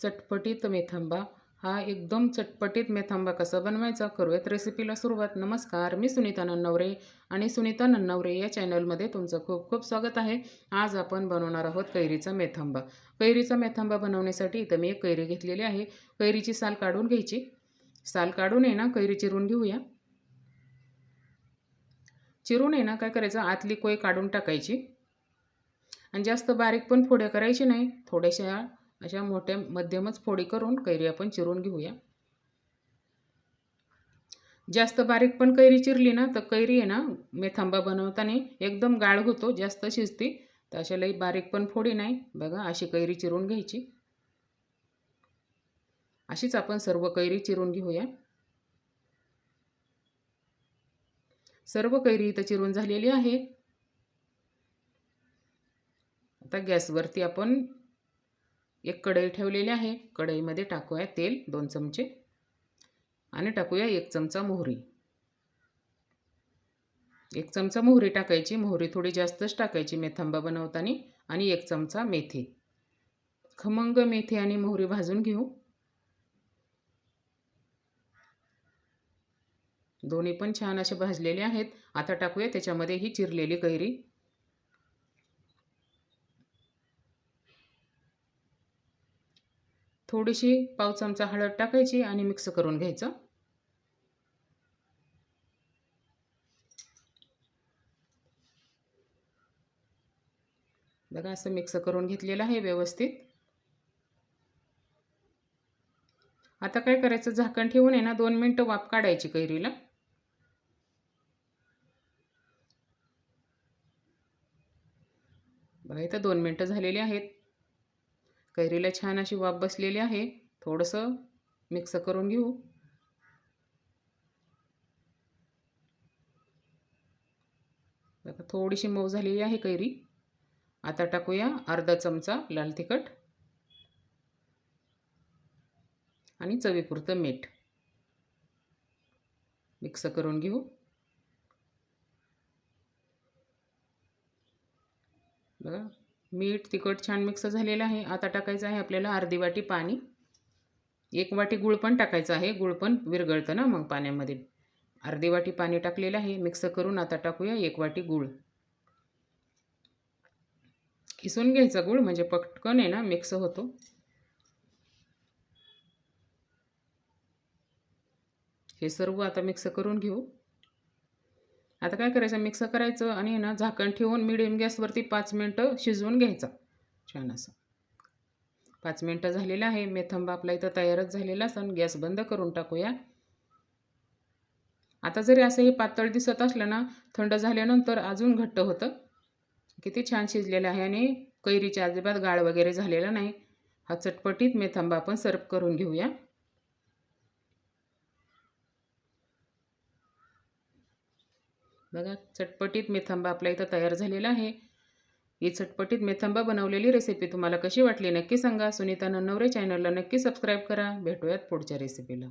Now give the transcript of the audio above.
चटपटीत मेथांबा हा एकदम चटपटीत मेथांबा कसा बनवायचा करूयात रेसिपीला सुरुवात। नमस्कार, मी सुनीता नन्नवरे आणि सुनीता नन्नवरे या चॅनलमध्ये तुमचं खूप खूप स्वागत आहे। आज आपण बनवणार आहोत कैरीचा मेथांबा। कैरीचा मेथांबा बनवण्यासाठी इथं मी एक कैरी घेतलेली आहे। कैरीची साल काढून घ्यायची। साल काढून आहे ना कैरी चिरून घेऊया। चिरून आहे ना काय करायचं, आतली कोय काढून टाकायची आणि जास्त बारीक पण फोड्या करायची नाही, थोड्याशा अशा मोठ्या मध्यमच फोडी करून कैरी आपण चिरून घेऊया। जास्त बारीक पण कैरी चिरली ना तर कैरी आहे ना मेथांबा बनवताना एकदम गाळ होतो, जास्त शिजती। तर अशा लई बारीक पण फोडी नाही, बघा अशी कैरी चिरून घ्यायची। अशीच आपण सर्व कैरी चिरून घेऊया। सर्व कैरी इथं चिरून झालेली आहे। आता गॅसवरती आपण एक कढई ठेवलेली आहे। कढईमध्ये टाकूया तेल 2 चमचे आणि टाकूया 1 चमचा मोहरी। 1 चमचा मोहरी टाकायची। मोहरी थोडी जास्तच टाकायची मेथांबा बनवताना। आणि 1 चमचा मेथी, खमंग मेथी आणि मोहरी भाजून घेऊ। दोन्ही पण छान असे भाजलेले आहेत। आता टाकूया त्याच्यामध्ये ही चिरलेली कैरी। थोडीशी पाव चमचा हळद टाकायची आणि मिक्स करून घ्यायचं। बघा असं मिक्स करून घेतलेलं आहे व्यवस्थित। आता काय करायचं, झाकण ठेवून आहे ना 2 मिनिटं वाफ काढायची कैरीला। बघा इथं 2 मिनिटं झालेली आहेत। कैरीला छान अशी वाफ बसलेली आहे। थोडंसं मिक्स करून घेऊ। बघा थोडीशी मऊ झालेली आहे कैरी। आता टाकूया अर्धा चमचा लाल तिखट आणि चवीपुरतं मीठ, मिक्स करून घेऊ। बघा मीठ तिखट छान मिक्स झालेलं आहे। आता टाकायचं आहे आपल्याला अर्धी वाटी पाणी। 1 वाटी गूळ पण टाकायचं आहे, गूळ पण विरघळतं ना मग पाण्यामध्ये। अर्धी वाटी पाणी टाकलेलं आहे मिक्स करून। आता टाकूया 1 वाटी गूळ। किसून घ्यायचा गूळ म्हणजे पटकन आहे ना मिक्स होतो। हे सर्व आता मिक्स करून घेऊ। आता काय करायचं, मिक्स करायचं आणि ना झाकण ठेवून मीडियम गॅसवरती 5 मिनिटं शिजवून घ्यायचा छान असं। 5 मिनिटं झालेलं आहे। मेथांबा आपला इथं तयारच झालेला असून गॅस बंद करून टाकूया। आता जरी असं हे पातळ दिसत असलं ना, थंड झाल्यानंतर अजून घट्ट होतं। किती छान शिजलेलं आहे आणि कैरीच्या अजिबात गाळ वगैरे झालेला नाही। हा चटपटीत मेथांबा आपण सर्व करून घेऊया। बघा चटपटीत मेथांबा आपला इथं तयार झालेला आहे। ही चटपटीत मेथांबा बनवलेली रेसिपी तुम्हाला कशी वाटली नक्की सांगा। सुनीता नन्नवरे चॅनलला नक्की सबस्क्राईब करा। भेटूयात पुढच्या रेसिपीला।